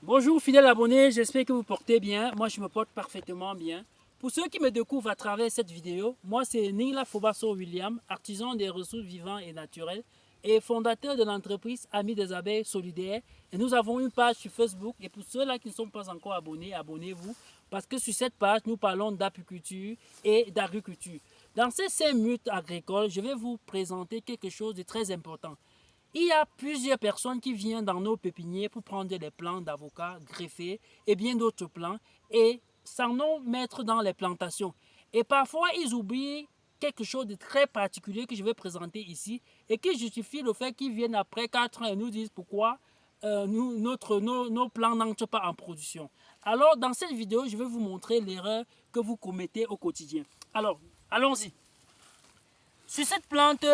Bonjour fidèles abonnés, j'espère que vous portez bien. Moi je me porte parfaitement bien. Pour ceux qui me découvrent à travers cette vidéo, moi c'est Nila Fobasso William, artisan des ressources vivantes et naturelles et fondateur de l'entreprise Amis des abeilles solidaires. Et nous avons une page sur Facebook et pour ceux-là qui ne sont pas encore abonnés, abonnez-vous parce que sur cette page nous parlons d'apiculture et d'agriculture. Dans ces 5 minutes agricoles, je vais vous présenter quelque chose de très important. Il y a plusieurs personnes qui viennent dans nos pépinières pour prendre des plants d'avocats, greffés et bien d'autres plants et s'en mettre dans les plantations. Et parfois, ils oublient quelque chose de très particulier que je vais présenter ici et qui justifie le fait qu'ils viennent après 4 ans et nous disent pourquoi nos plants n'entrent pas en production. Alors, dans cette vidéo, je vais vous montrer l'erreur que vous commettez au quotidien. Alors, allons-y. Sur cette plante,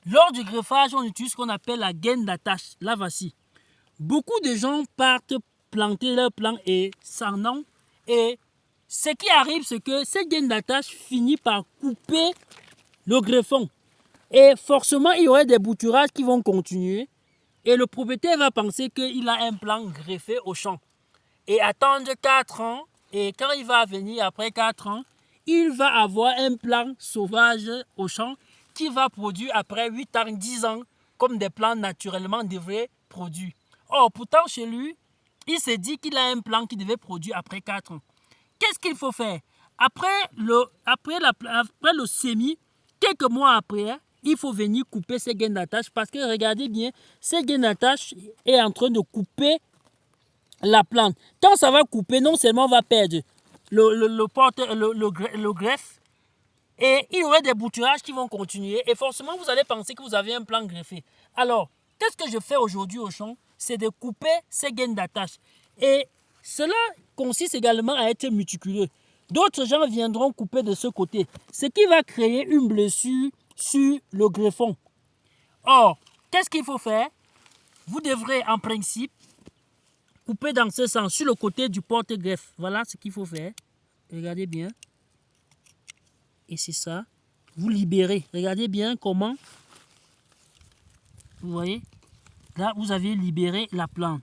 lors du greffage, on utilise ce qu'on appelle la gaine d'attache. Là, voici. Beaucoup de gens partent planter leur plant et s'en ont. Et ce qui arrive, c'est que cette gaine d'attache finit par couper le greffon. Et forcément, il y aurait des bouturages qui vont continuer. Et le propriétaire va penser qu'il a un plant greffé au champ. Et attendre 4 ans. Et quand il va venir après 4 ans, il va avoir un plant sauvage au champ qui va produire après 8 ans, 10 ans, comme des plants naturellement devraient produire. Or, pourtant, chez lui, il s'est dit qu'il a un plant qui devait produire après 4 ans. Qu'est-ce qu'il faut faire? Après le semis, quelques mois après, il faut venir couper ces gaines d'attache parce que regardez bien, ces gaines d'attache est en train de couper la plante. Quand ça va couper, non seulement on va perdre le greffe, et il y aurait des bouturages qui vont continuer et forcément vous allez penser que vous avez un plant greffé. Alors, qu'est-ce que je fais aujourd'hui au champ? C'est de couper ces gaines d'attache. Et cela consiste également à être méticuleux. D'autres gens viendront couper de ce côté, ce qui va créer une blessure sur le greffon. Or, qu'est-ce qu'il faut faire? Vous devrez en principe couper dans ce sens, sur le côté du porte-greffe. Voilà ce qu'il faut faire. Regardez bien. Et c'est ça. Vous libérez. Regardez bien comment. Vous voyez. Là, vous avez libéré la plante.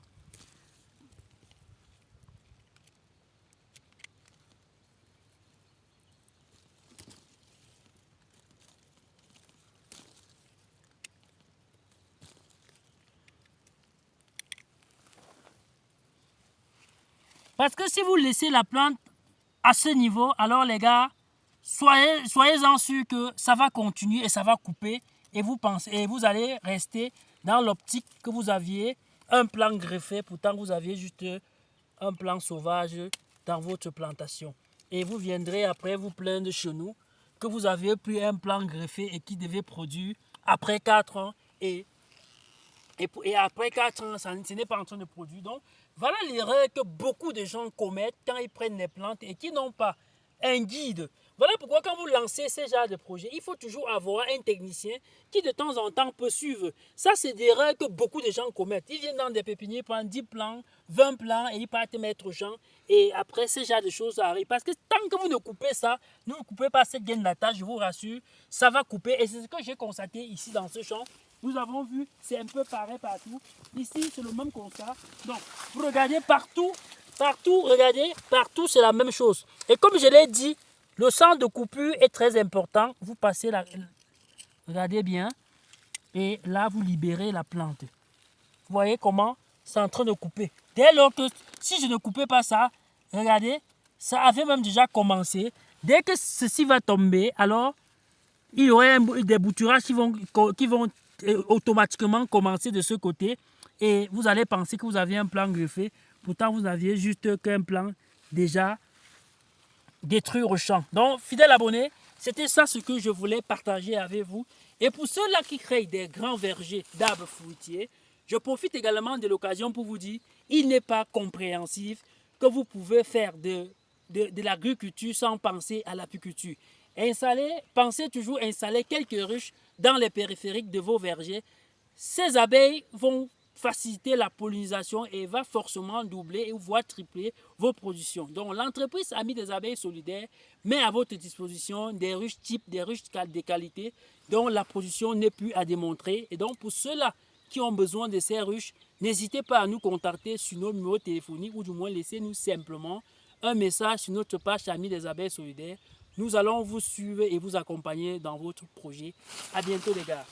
Parce que si vous laissez la plante à ce niveau, alors les gars, soyez-en sûrs que ça va continuer et ça va couper. Et vous allez rester dans l'optique que vous aviez un plant greffé. Pourtant, vous aviez juste un plant sauvage dans votre plantation. Et vous viendrez après vous plaindre chez nous que vous avez pris un plant greffé et qui devait produire après 4 ans. Et après 4 ans, ce n'est pas en train de produire. Donc, voilà l'erreur que beaucoup de gens commettent quand ils prennent des plantes et qui n'ont pas un guide. Voilà pourquoi quand vous lancez ce genre de projet, il faut toujours avoir un technicien qui de temps en temps peut suivre. Ça, c'est des erreurs que beaucoup de gens commettent. Ils viennent dans des pépinières, prendre 10 plants, 20 plants et ils partent mettre aux gens. Et après, ce genre de choses arrivent. Parce que tant que vous ne coupez ça, ne coupez pas cette gaine d'attache, je vous rassure, ça va couper. Et c'est ce que j'ai constaté ici dans ce champ. Nous avons vu, c'est un peu pareil partout. Ici, c'est le même constat. Donc, vous regardez partout, regardez, partout, c'est la même chose. Et comme je l'ai dit, le centre de coupure est très important. Vous passez la... Regardez bien. Et là, vous libérez la plante. Vous voyez comment c'est en train de couper. Dès lors que, si je ne coupais pas ça, regardez, ça avait même déjà commencé. Dès que ceci va tomber, alors, il y aurait des bouturages qui vont automatiquement commencer de ce côté et vous allez penser que vous avez un plan greffé. Pourtant, vous n'aviez juste qu'un plan déjà détruit au champ. Donc, fidèles abonnés, c'était ça ce que je voulais partager avec vous. Et pour ceux-là qui créent des grands vergers d'arbres fruitiers, je profite également de l'occasion pour vous dire, il n'est pas compréhensif que vous pouvez faire de l'agriculture sans penser à l'apiculture. Pensez toujours installer quelques ruches dans les périphériques de vos vergers. Ces abeilles vont faciliter la pollinisation et va forcément doubler ou voire tripler vos productions. Donc l'entreprise Amis des abeilles solidaires met à votre disposition des ruches type, des ruches de qualité dont la production n'est plus à démontrer. Et donc pour ceux-là qui ont besoin de ces ruches, n'hésitez pas à nous contacter sur nos numéros téléphoniques ou du moins laissez-nous simplement un message sur notre page Amis des abeilles solidaires. Nous allons vous suivre et vous accompagner dans votre projet. À bientôt les gars.